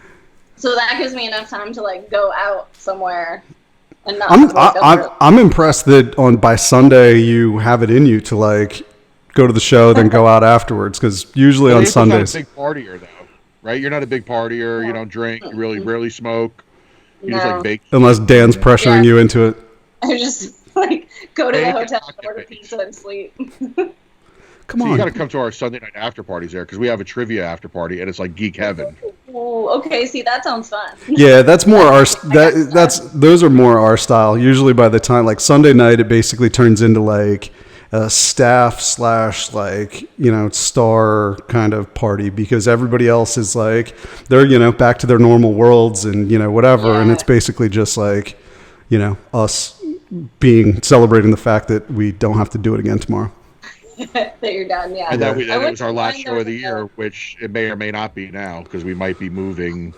So that gives me enough time to go out somewhere and not. I'm impressed that by Sunday you have it in you to go to the show, then go out afterwards. Because usually on April's Sundays, not a big partier though, right? You're not a big partier. No. You don't drink. You really rarely smoke. You No. just bake. unless Dan's pressuring Yeah. you into it. I just go to the Bake hotel, and order bake. pizza, and sleep. Come So you on. got to come to our Sunday night after parties there because we have a trivia after party and it's like geek heaven. Oh, okay. See, that sounds fun. Yeah, that's more our those are more our style. Usually by the time Sunday night, it basically turns into a staff / star kind of party because everybody else is they're back to their normal worlds and whatever, and Yeah. it's basically just us celebrating the fact that we don't have to do it again tomorrow. That you're done. Yeah. And Yeah. that I it went was our to last one show of the there year, which it may or may not be now because we might be moving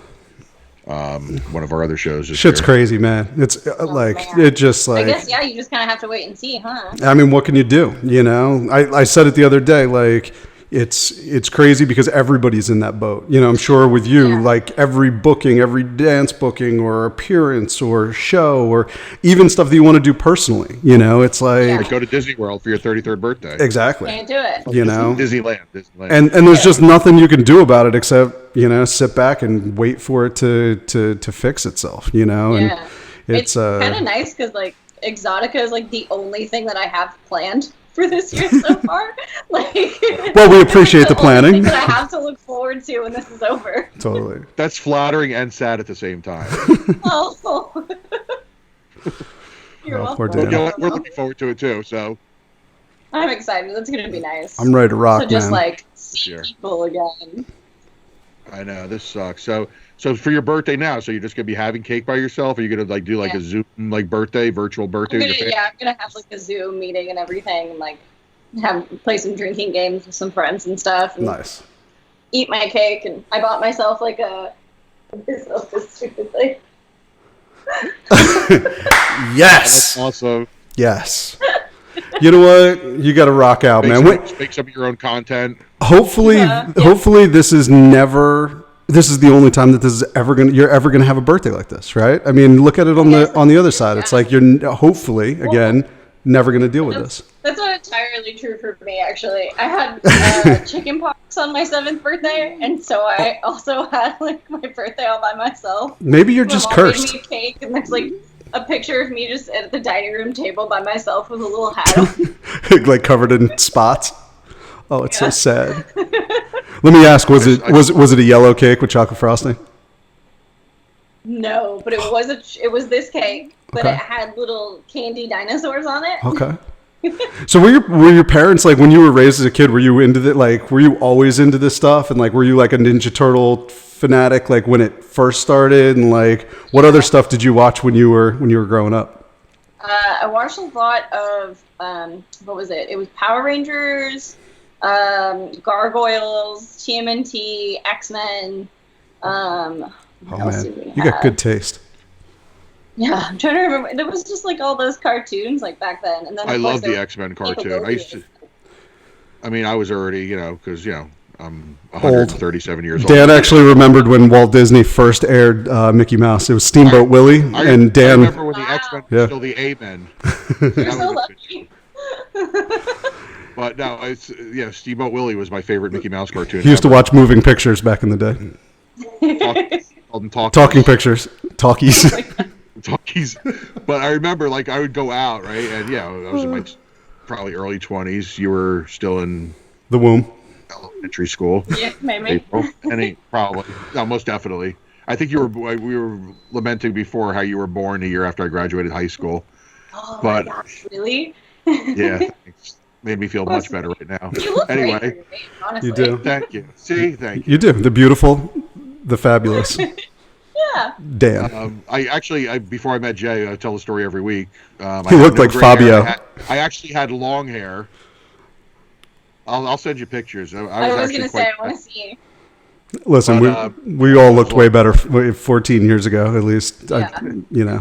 one of our other shows this Shit's year. crazy, man. It's man. it just I guess you just kind of have to wait and see, huh? I mean, what can you do? I said it the other day, it's crazy because everybody's in that boat. I'm sure with you, Yeah. every booking, every dance booking or appearance or show or even stuff that you want to do personally, it's Like, go to Disney World for your 33rd birthday. exactly, Can't do it. Disneyland. and there's just nothing you can do about it except, sit back and wait for it to fix itself, and Yeah. it's kind of nice because Exotica is the only thing that I have planned for this year so far. well, we appreciate the only planning. thing that I have to look forward to when this is over. Totally. That's flattering and sad at the same time. Oh. You're Oh, welcome. poor Well, Dan. you know what? We're looking forward to it too. So I'm excited. That's gonna be nice. I'm ready to rock, to just man. see Sure. people again. I know this sucks. So for your birthday now, so you're just gonna be having cake by yourself? Or are you gonna do Yeah. a Zoom virtual birthday? with your family? I'm gonna have a Zoom meeting and everything, and play some drinking games with some friends and stuff, and Nice. eat my cake. And I bought myself this stupid thing. Yes. That's awesome. Yes. You know what? You got to rock out, man. Make some of your own content. Hopefully, Yeah. hopefully this is the only time that you're ever gonna have a birthday like this, right? I mean, look at it on the other side. It's like you're hopefully again never gonna deal with this. That's not entirely true for me, actually. I had chicken pox on my 7th birthday, and so I also had my birthday all by myself. Maybe you're My just mom made cursed. me a cake, and there's a picture of me just at the dining room table by myself with a little hat on. Like covered in spots. Oh, it's so sad. Let me ask: was it a yellow cake with chocolate frosting? No, but it was this cake, but Okay. it had little candy dinosaurs on it. Okay. So were your parents, like, when you were raised as a kid, were you into were you always into this stuff, and like were you like a Ninja Turtle fanatic like when it first started, and like what other stuff did you watch when you were growing up? I watched a lot of what was it? It was Power Rangers, Gargoyles, TMNT, X-Men. Oh What else did we man, you got have? good taste. Yeah, I'm trying to remember. There was just like all those cartoons like back then, and then I of love course, the there X-Men was cartoon. Nickelodeon. I was already, because, I'm 137 years old. Dan actually remembered when Walt Disney first aired Mickey Mouse. It was Steamboat Willie, and I Dan. remember when the Wow. X-Men were Yeah. still the A-Men. You're so lucky. But no, Steamboat Willie was my favorite Mickey Mouse cartoon. He used to ever. watch moving pictures back in the day. Called them Talkies. Talking pictures, talkies. Talkies. But I remember, like, I would go out, right? And I was in my probably early 20s. You were still in The womb. elementary school. Yeah, maybe. April. Probably. No, most definitely. I think we were lamenting before how you were born a year after I graduated high school. Oh But- my gosh, really? Yeah, thanks. Made me feel much better right now. You look great for Anyway, your age, honestly. You do. thank you. See, thank you. You do. The beautiful, the fabulous Yeah. Dan. I before I met Jay, I tell the story every week. I He had looked no like gray Fabio. hair. I actually had long hair. I'll send you pictures. I was actually gonna say I want to see. Listen, but, we all looked way better 14 years ago, at least. Yeah.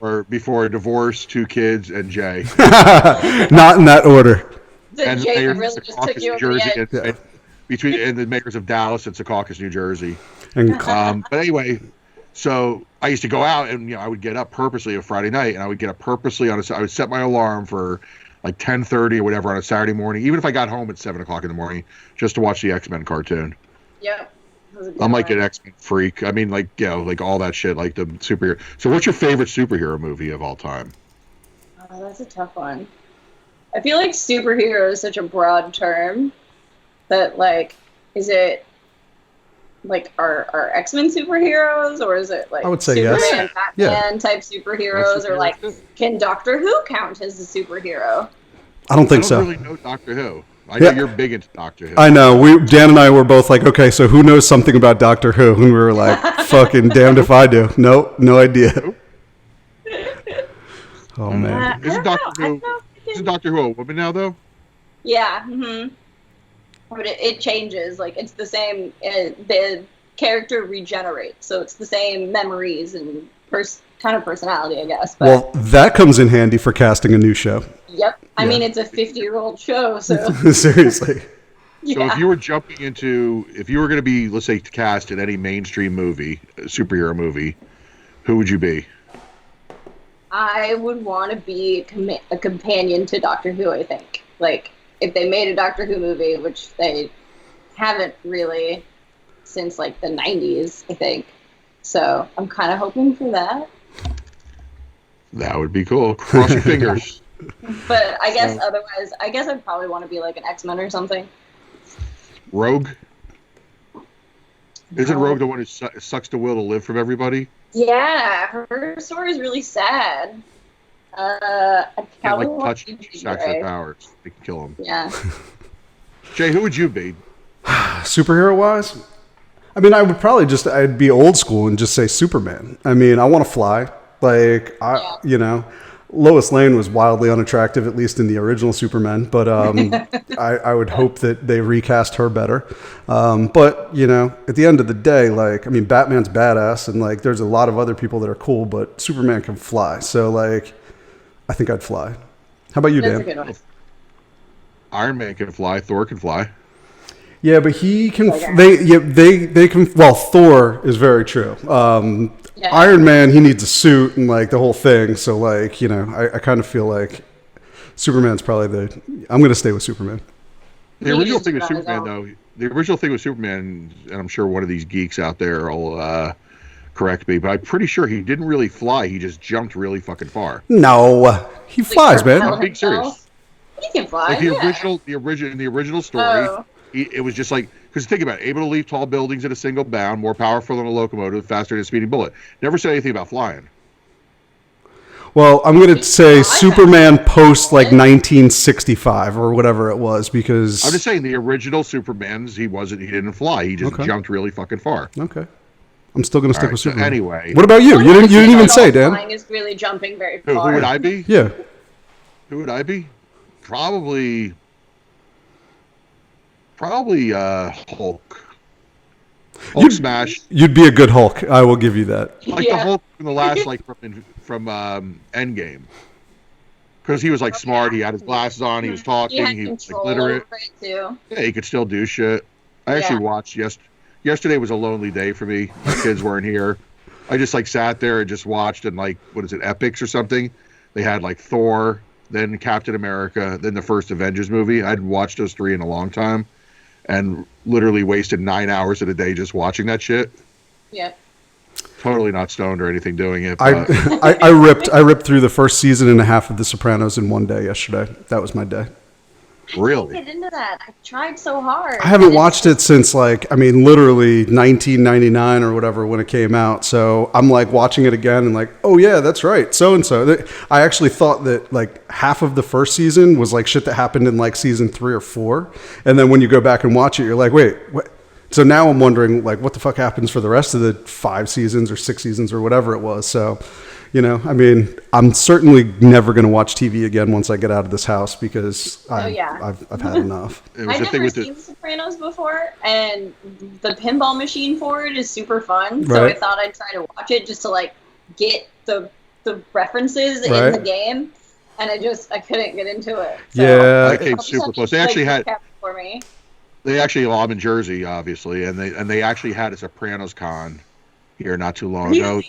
Or before divorce, 2 kids, and Jay. Not in that order. So And the Jay mayor really of just took Secaucus, you New over the Jersey, edge. and the mayors of Dallas and Secaucus, New Jersey. And But anyway, so I used to go out and I would get up purposely on Friday night, and I would get up purposely I would set my alarm for like 10:30 or whatever on a Saturday morning, even if I got home at 7:00 in the morning, just to watch the X-Men cartoon. Yep. That was a good I'm like one. an X-Men freak. I mean, like like all that shit, like the superhero. So, what's your favorite superhero movie of all time? Oh, that's a tough one. I feel like superhero is such a broad term that, like, is it like are X-Men superheroes, or is it like I would say Superman, yes. Batman type superheroes, That's or like superheroes, too. can Doctor Who count as a superhero? I don't think I so. don't really know Doctor Who. I know Yeah. you're big into Doctor Who. I know. Dan and I were both like, okay, so who knows something about Doctor Who? And we were like, fucking damned if I do. Nope, no idea. Oh man. Isn't Doctor Who a woman now, though? Yeah. But it changes. Like, it's the same. The character regenerates, so it's the same memories and kind of personality, I guess. But Well, that comes in handy for casting a new show. yep. I Yeah. mean, it's a 50-year-old show, so Seriously. So yeah. if you were going to be, let's say, cast in any mainstream movie, superhero movie, who would you be? I would want to be a companion to Doctor Who, I think. Like, if they made a Doctor Who movie, which they haven't really since, like, the 90s, I think. So I'm kind of hoping for that. That would be cool. Cross your fingers. But I guess otherwise, I guess I'd probably want to be, like, an X-Men or something. Rogue? Isn't Rogue the one who sucks the will to live from everybody? Yeah, her story is really sad. I Can't, probably like, want touch to be sacks their Grey. powers. They can kill him. Yeah. Jay, who would you be? Superhero wise? I mean, I'd be old school and just say Superman. I mean, I want to fly. Like, Lois Lane was wildly unattractive, at least in the original Superman. But I would hope that they recast her better. But, at the end of the day, like, I mean, Batman's badass, and, like, there's a lot of other people that are cool, but Superman can fly. So, like, I think I'd fly. How about you, That's a Dan? good one. Iron Man can fly. Thor can fly. Yeah, but he can. Okay. They can. Well, Thor is very true. Yeah. Iron Man, he needs a suit and like the whole thing. So like I kind of feel like Superman's probably I'm going to stay with Superman. The He original just thing with got his Superman, own. though, the original thing with Superman, and I'm sure one of these geeks out there will correct me, but I'm pretty sure he didn't really fly. He just jumped really fucking far. No, he flies, propel man. I'm being serious. himself. He can fly. Like yeah. the original story, Oh. it was just like, because think about it, able to leap tall buildings in a single bound, more powerful than a locomotive, faster than a speeding bullet. Never said anything about flying. Well, I'm going to say I Superman post like 1965 or whatever it was, because I'm just saying the original Supermans, he didn't fly. He just jumped really fucking far. Okay. I'm still going to stick with So Superman. anyway, What about you? You didn't even say, Dan. Flying is really jumping very who far. would I be? Yeah. Who would I be? Probably Hulk. Hulk smash. You'd be a good Hulk. I will give you that. Like the Hulk in the last, like from Endgame, because he was like smart. He had his glasses on. He was talking. He was like literate. Over it too. Yeah, he could still do shit. I actually watched yesterday was a lonely day for me. My kids weren't here. I just like sat there and just watched, and like, what is it, Epics or something? They had like Thor, then Captain America, then the first Avengers movie. I hadn't watched those three in a long time, and literally wasted 9 hours of the day just watching that shit. Yeah. Totally not stoned or anything doing it. I ripped through the first season and a half of The Sopranos in one day yesterday. That was my day. Really? I can't get into that. I tried so hard. I haven't watched it since literally 1999 or whatever when it came out. So I'm like watching it again and like, oh yeah, that's right. So and so. I actually thought that like half of the first season was like shit that happened in like season 3 or 4, and then when you go back and watch it, you're like, wait, what? So now I'm wondering like what the fuck happens for the rest of the 5 seasons or 6 seasons or whatever it was. So, I mean, I'm certainly never going to watch TV again once I get out of this house because I've had enough. I've never seen The Sopranos before, and the pinball machine for it is super fun. So I thought I'd try to watch it just to like get the references in the game, and I couldn't get into it. So yeah, I came super close. They actually had for me. I'm in Jersey, obviously, and they actually had a Sopranos con here not too long ago.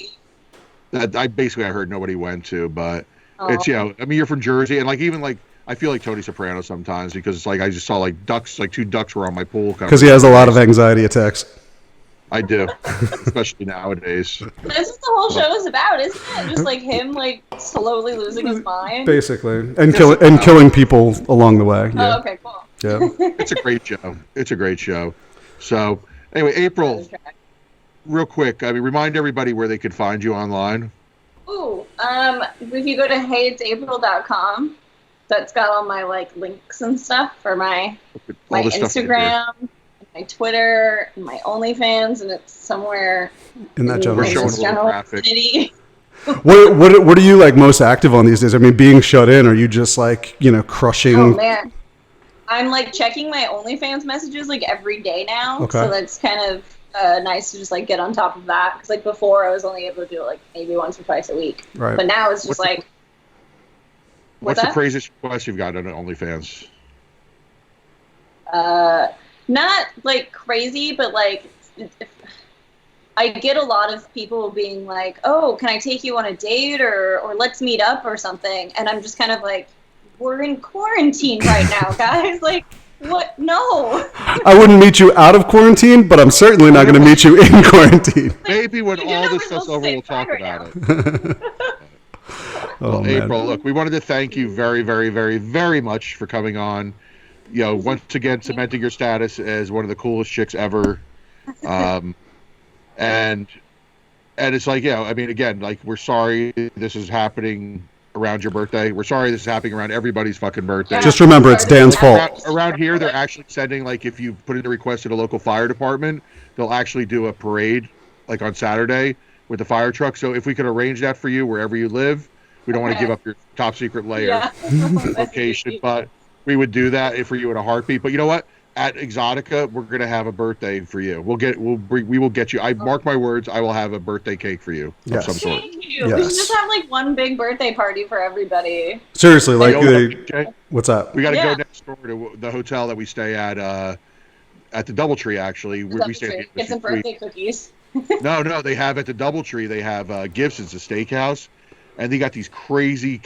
That I heard nobody went to, but it's I mean, you're from Jersey, and like even like I feel like Tony Soprano sometimes because it's like I just saw like ducks, like 2 ducks were on my pool because he has a lot of anxiety attacks. I do, especially nowadays. This is the whole show is about, isn't it? Just like him, like slowly losing his mind, basically, and killing people along the way. Yeah. Oh, okay, cool. Yeah, it's a great show. It's a great show. So anyway, April, real quick, I mean, remind everybody where they could find you online. Ooh, if you go to heyitsapril.com, that's got all my like links and stuff for my Instagram, my Twitter, my OnlyFans, and it's somewhere in that general vicinity. What are you like most active on these days? I mean, being shut in, are you just like crushing? Oh man, I'm like checking my OnlyFans messages like every day now, so that's kind of nice to just like get on top of that, because like before I was only able to do it like maybe once or twice a week, but now it's just what's the craziest request you've got on OnlyFans? Not like crazy, but like I get a lot of people being like, oh, can I take you on a date or let's meet up or something, and I'm just kind of like, we're in quarantine right now, guys. Like, what? No. I wouldn't meet you out of quarantine, but I'm certainly not going to meet you in quarantine. Maybe when all this stuff's over, we'll talk about it. Well, April, look, we wanted to thank you very, very, very, very much for coming on. Once again, cementing your status as one of the coolest chicks ever. And it's like, I mean, again, like, we're sorry this is happening around your birthday. We're sorry this is happening around everybody's fucking birthday. Just remember, it's Dan's fault. Around here, they're actually sending, like, if you put in a request to the local fire department, they'll actually do a parade, like, on Saturday with the fire truck. So if we could arrange that for you wherever you live, we don't want to give up your top secret layer location, but we would do that for you in a heartbeat. But you know what? At Exotica, we're gonna have a birthday for you. We will get you. I mark my words. I will have a birthday cake for you of some sort. Thank you. Yes. We should just have like one big birthday party for everybody. Seriously, like what's up? We got to go next door to the hotel that we stay at the DoubleTree. Actually, we stay. Get some birthday cookies. No, they have at the DoubleTree. They have Gibson's, a steakhouse, and they got these crazy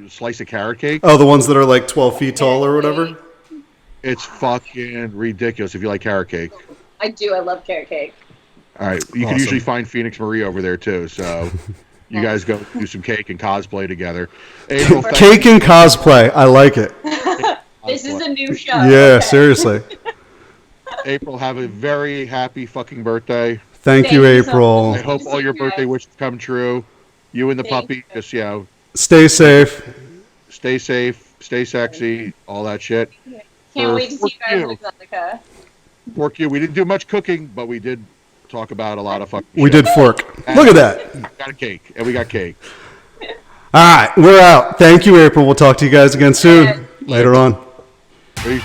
slice of carrot cake. Oh, the ones that are like 12 feet tall or whatever. It's fucking ridiculous if you like carrot cake. I do. I love carrot cake. All right. You can usually find Phoenix Marie over there, too. So you guys go do some cake and cosplay together. April, cake and cosplay. I like it. This is a new show. Yeah, okay. seriously. April, have a very happy fucking birthday. Thank you, Thank you so April. I hope all your birthday guys. wishes come true. You and the Thank puppy, you. just Stay safe. stay safe, stay sexy, all that shit. Can't wait to see you guys you. in Exotica. Fork you. We didn't do much cooking, but we did talk about a lot of fucking We shit. did fork. Look at that. We got a cake, and we got cake. All right, we're out. Thank you, April. We'll talk to you guys again soon. Later on. Peace.